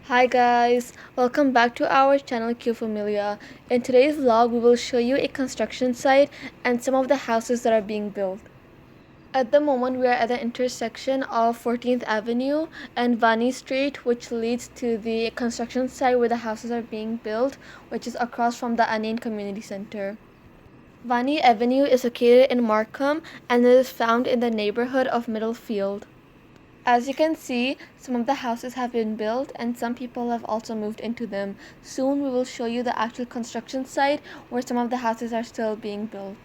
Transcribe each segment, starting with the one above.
Hi guys, welcome back to our channel Familia. In today's vlog, we will show you a construction site and some of the houses that are being built. At the moment, we are at the intersection of 14th Avenue and Vanni Street, which leads to the construction site where the houses are being built, which is across from the Anin Community Center. Vanni Avenue is located in Markham and it is found in the neighborhood of Middlefield. As you can see, some of the houses have been built and some people have also moved into them. Soon we will show you the actual construction site where some of the houses are still being built.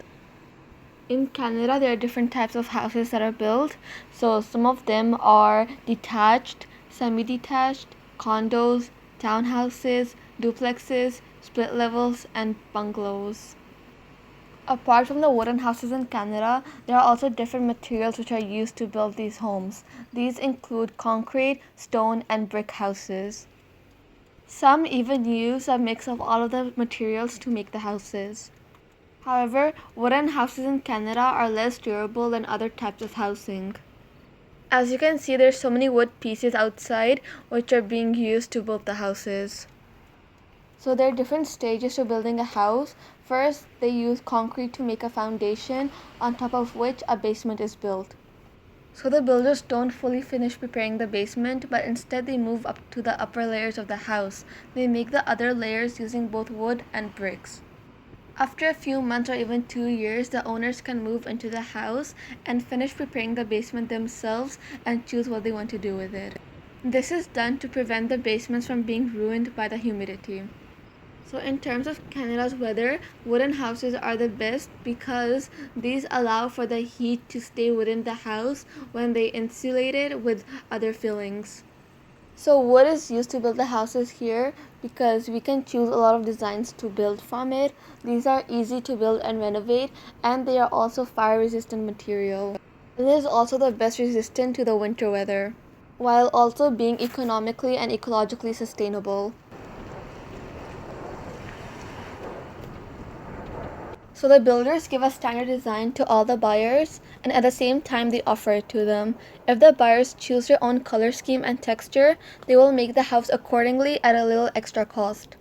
In Canada, there are different types of houses that are built. So some of them are detached, semi-detached, condos, townhouses, duplexes, split levels, and bungalows. Apart from the wooden houses in Canada, there are also different materials which are used to build these homes. These include concrete, stone, and brick houses. Some even use a mix of all of the materials to make the houses. However, wooden houses in Canada are less durable than other types of housing. As you can see, there's so many wood pieces outside which are being used to build the houses. So there are different stages to building a house. First, they use concrete to make a foundation on top of which a basement is built. So the builders don't fully finish preparing the basement, but instead they move up to the upper layers of the house. They make the other layers using both wood and bricks. After a few months or even 2 years, the owners can move into the house and finish preparing the basement themselves and choose what they want to do with it. This is done to prevent the basements from being ruined by the humidity. So in terms of Canada's weather, wooden houses are the best because these allow for the heat to stay within the house when they insulate it with other fillings. So wood is used to build the houses here because we can choose a lot of designs to build from it. These are easy to build and renovate, and they are also fire resistant material. It is also the best resistant to the winter weather, while also being economically and ecologically sustainable. So the builders give a standard design to all the buyers, and at the same time they offer it to them. If the buyers choose their own color scheme and texture, they will make the house accordingly at a little extra cost.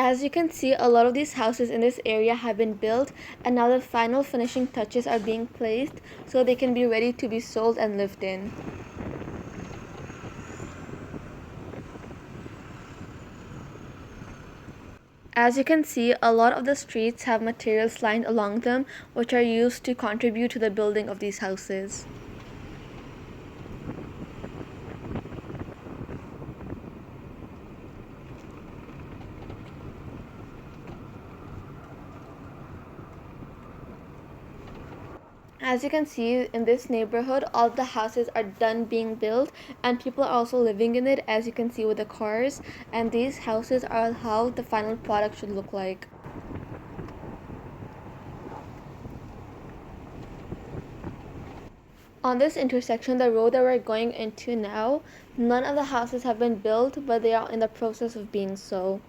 As you can see, a lot of these houses in this area have been built, and now the final finishing touches are being placed so they can be ready to be sold and lived in. As you can see, a lot of the streets have materials lined along them which are used to contribute to the building of these houses. As you can see, in this neighborhood, all the houses are done being built and people are also living in it, as you can see with the cars, and these houses are how the final product should look like. On this intersection, the road that we're going into now, none of the houses have been built, but they are in the process of being so.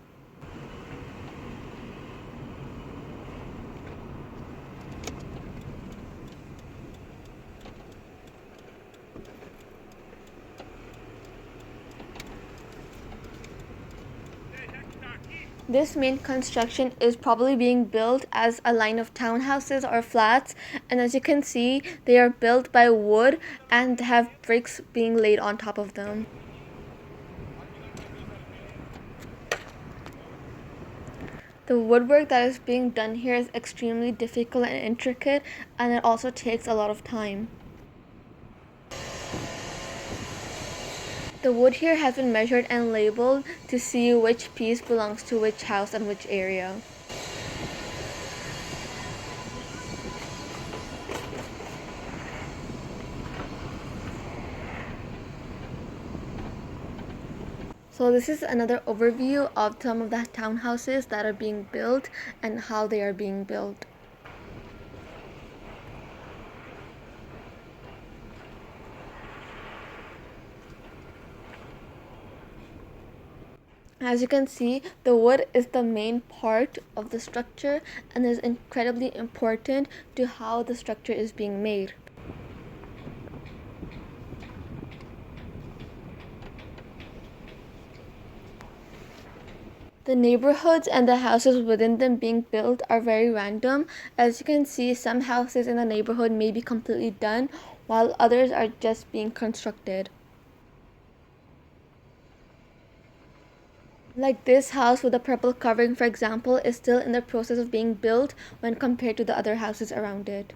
This main construction is probably being built as a line of townhouses or flats, and as you can see, they are built by wood and have bricks being laid on top of them. The woodwork that is being done here is extremely difficult and intricate, and it also takes a lot of time. The wood here has been measured and labeled to see which piece belongs to which house and which area. So this is another overview of some of the townhouses that are being built and how they are being built. As you can see, the wood is the main part of the structure and is incredibly important to how the structure is being made. The neighborhoods and the houses within them being built are very random. As you can see, some houses in the neighborhood may be completely done, while others are just being constructed. Like this house with a purple covering, for example, is still in the process of being built when compared to the other houses around it.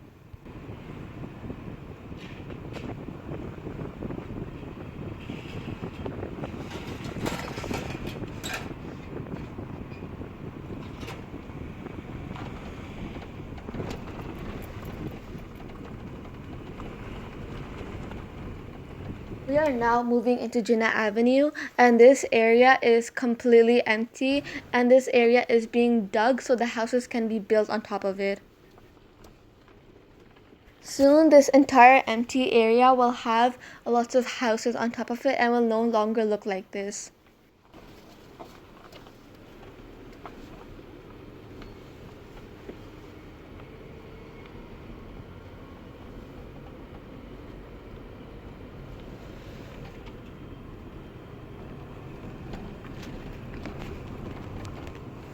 We are now moving into Jinnah Avenue, and this area is completely empty, and this area is being dug so the houses can be built on top of it. Soon this entire empty area will have lots of houses on top of it and will no longer look like this.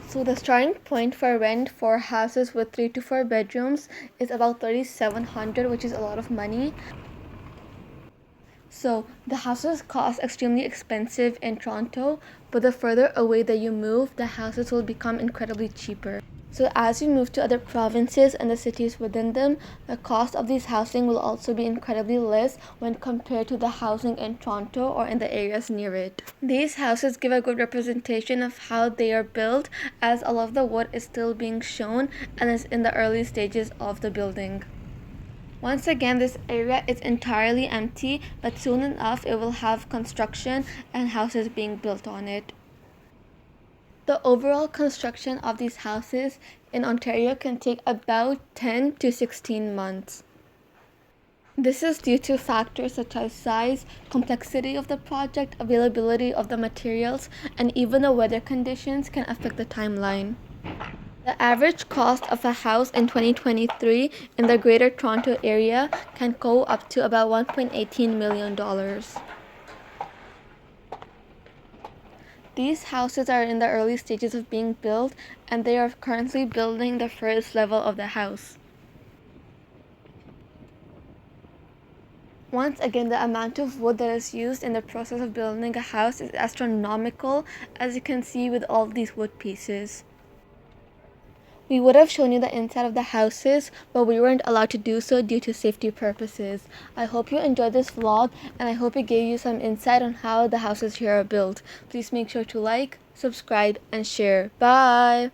So the starting point for rent for houses with 3 to 4 bedrooms is about $3,700, which is a lot of money. So the houses cost extremely expensive in Toronto, but the further away that you move, the houses will become incredibly cheaper. So as you move to other provinces and the cities within them, the cost of these housing will also be incredibly less when compared to the housing in Toronto or in the areas near it. These houses give a good representation of how they are built, as a lot of the wood is still being shown and is in the early stages of the building. Once again, this area is entirely empty, but soon enough it will have construction and houses being built on it. The overall construction of these houses in Ontario can take about 10 to 16 months. This is due to factors such as size, complexity of the project, availability of the materials, and even the weather conditions can affect the timeline. The average cost of a house in 2023 in the Greater Toronto Area can go up to about $1.18 million. These houses are in the early stages of being built, and they are currently building the first level of the house. Once again, the amount of wood that is used in the process of building a house is astronomical, as you can see with all these wood pieces. We would have shown you the inside of the houses, but we weren't allowed to do so due to safety purposes. I hope you enjoyed this vlog, and I hope it gave you some insight on how the houses here are built. Please make sure to like, subscribe, and share. Bye!